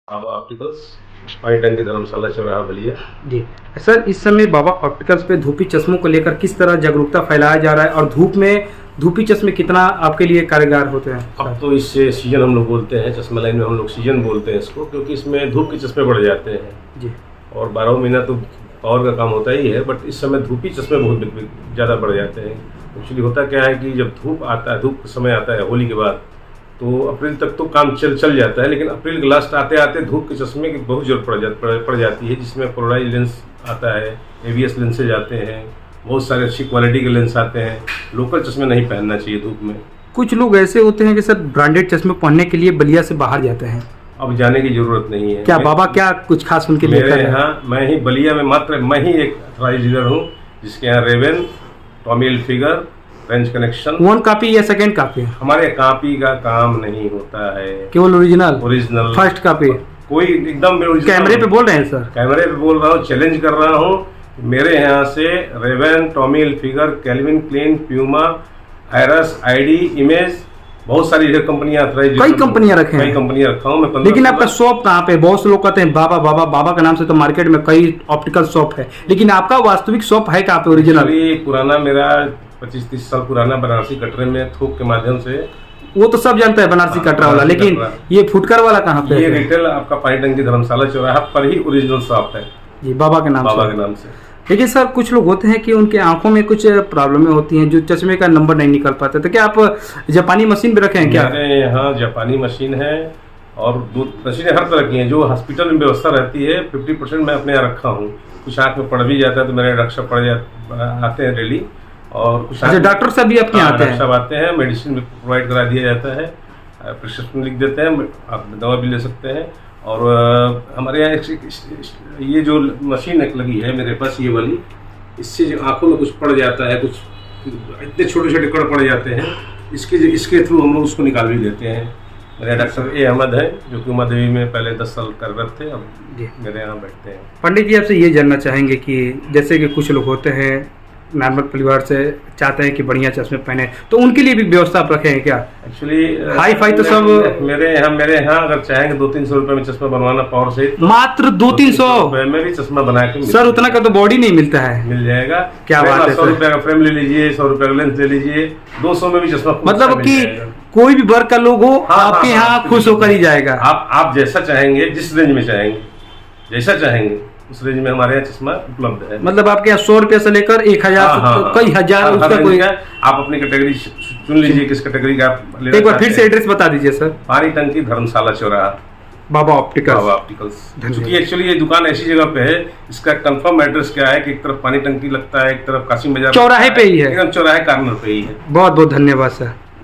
बाबा opticals, पानी टंकी, धर्मशाला, चौराहा, बलिया। जी सर, इस समय बाबा ऑप्टिकल्स पे धूपी चश्मों को लेकर किस तरह जागरूकता फैलाया जा रहा है और धूप में धूपी चश्मे कितना आपके लिए कारगर होते हैं? अब तो इससे सीजन हम लोग बोलते हैं, चश्मा लाइन में हम लोग सीजन बोलते हैं इसको, क्योंकि इसमें धूप के चश्मे बढ़ जाते हैं जी। और 12 महीना तो पावर का काम होता ही है, बट इस समय धूपी चश्मे बहुत ज़्यादा बढ़ जाते हैं। एक्चुअली होता क्या है कि जब धूप आता है, धूप का समय आता है होली के बाद, तो अप्रैल तक तो काम चल जाता है, लेकिन अप्रैल के लास्ट आते आते धूप के चश्मे की बहुत जरूरत पड़ जाती है, जिसमें पोलराइज लेंस आता है, ABS लेंसेज आते हैं, बहुत सारे अच्छी क्वालिटी के लेंस आते हैं। लोकल चश्मे नहीं पहनना चाहिए धूप में। कुछ लोग ऐसे होते हैं कि सर ब्रांडेड चश्मे पहनने के लिए बलिया से बाहर जाते हैं, अब जाने की जरूरत नहीं है। क्या बाबा क्या कुछ खास उनके लिए? मेरे यहाँ मैं ही बलिया में मात्र मैं ही एक अथॉराइज्ड डीलर हूँ, जिसके यहाँ रेवेन, Tommy Hilfiger, range connection. One copy या सेकंड कॉपी? हमारे कॉपी का काम नहीं होता है, केवल ओरिजिनल फर्स्ट कॉपी। कोई एकदम कैमरे पे बोल रहे हैं सर? कैमरे पे बोल रहा हूँ, चैलेंज कर रहा हूँ। मेरे यहाँ से Raven, Tommy Hilfiger, Calvin Klein, Puma, आयरस, ID, इमेज, बहुत सारी कंपनियां अथॉराइज्ड, कई कंपनियां रखे हैं, कई कंपनियां रखा हूँ मैं। लेकिन आपका शॉप कहाँ पे? बहुत से लोग कहते हैं बाबा बाबा बाबा का नाम से तो मार्केट में कई ऑप्टिकल शॉप है, लेकिन आपका वास्तविक शॉप है कहाँ पे ओरिजिनल? पुराना मेरा 25-30 साल पुराना बनारसी कटरे में थोक के माध्यम से, वो तो सब जानता है बनारसी कटरा वाला, लेकिन ये फुटकर वाला कहाँ पे? ये रिटेल आपका पानी टंकी, धर्मशाला, चौराहा पर ही ओरिजिनल शॉप है जी, बाबा के नाम से। लेकिन सर कुछ लोग होते हैं कि उनके आंखों में कुछ प्रॉब्लमें होती हैं, जो चश्मे का नंबर नहीं निकल पाते, तो क्या आप जापानी मशीन भी रखे हैं क्या? मेरे यहाँ जापानी मशीन है और मशीनें हर तरह की हैं, जो हॉस्पिटल में व्यवस्था रहती है। 50% मैं अपने यहाँ रखा हूँ। कुछ आँख में पड़ भी जाता है तो मेरे डॉक्टर साहब आते हैं डेली, और कुछ डॉक्टर साहब भी आपके आते हैं? सब आते हैं, मेडिसिन भी प्रोवाइड करा दिया जाता है, प्रिस्क्रिप्शन लिख देते हैं, आप दवा भी ले सकते हैं। और हमारे यहाँ ये जो मशीन एक लगी है मेरे पास, ये वाली, इससे जो आंखों में कुछ पड़ जाता है, कुछ इतने छोटे छोटे कण पड़ जाते हैं, इसके थ्रू हम लोग उसको निकाल भी देते हैं। मेरे डॉक्टर A अहमद है, जो कि उमा देवी में पहले 10 साल कार्यरत थे, अब मेरे यहाँ बैठते हैं। पंडित जी, आपसे ये जानना चाहेंगे कि जैसे कि कुछ लोग होते हैं नॉर्मल परिवार से, चाहते हैं कि बढ़िया चश्मे पहने, तो उनके लिए भी व्यवस्था आप रखे हैं क्या? एक्चुअली हाई फाई तो सब मेरे यहाँ अगर चाहेंगे 200-300 रुपए में चश्मा बनवाना पावर से, मात्र 200-300 रुपए में भी चश्मा बना के सर, उतना का तो बॉडी नहीं मिलता है। मिल जाएगा। क्या बात है? 100 रुपए का फ्रेम ले लीजिए, 100 रुपए का लेंस ले लीजिए, 200 में भी चश्मा, मतलब कि कोई भी वर्ग का लोग हो आपके यहाँ खुश होकर ही जाएगा। आप जैसा चाहेंगे, जिस रेंज में चाहेंगे, जैसा चाहेंगे उस रेंज में हमारे यहाँ चश्मा उपलब्ध है। मतलब आपके यहाँ 100 रुपए से लेकर 1000 कई हजार उसका कोई, आप अपनी कैटेगरी चुन लीजिए, किस कैटेगरी का आप लेना। एक बार फिर से एड्रेस बता दीजिए सर। पानी टंकी, धर्मशाला, चौराहा, बाबा ऑप्टिकल्स। क्योंकि एक्चुअली ये दुकान ऐसी जगह पे है, इसका कंफर्म एड्रेस क्या है कि एक तरफ पानी टंकी लगता है, एक तरफ काशी बाजार चौराहे पे ही है, एकदम चौराहे कॉर्नर पे ही है। बहुत बहुत धन्यवाद सर।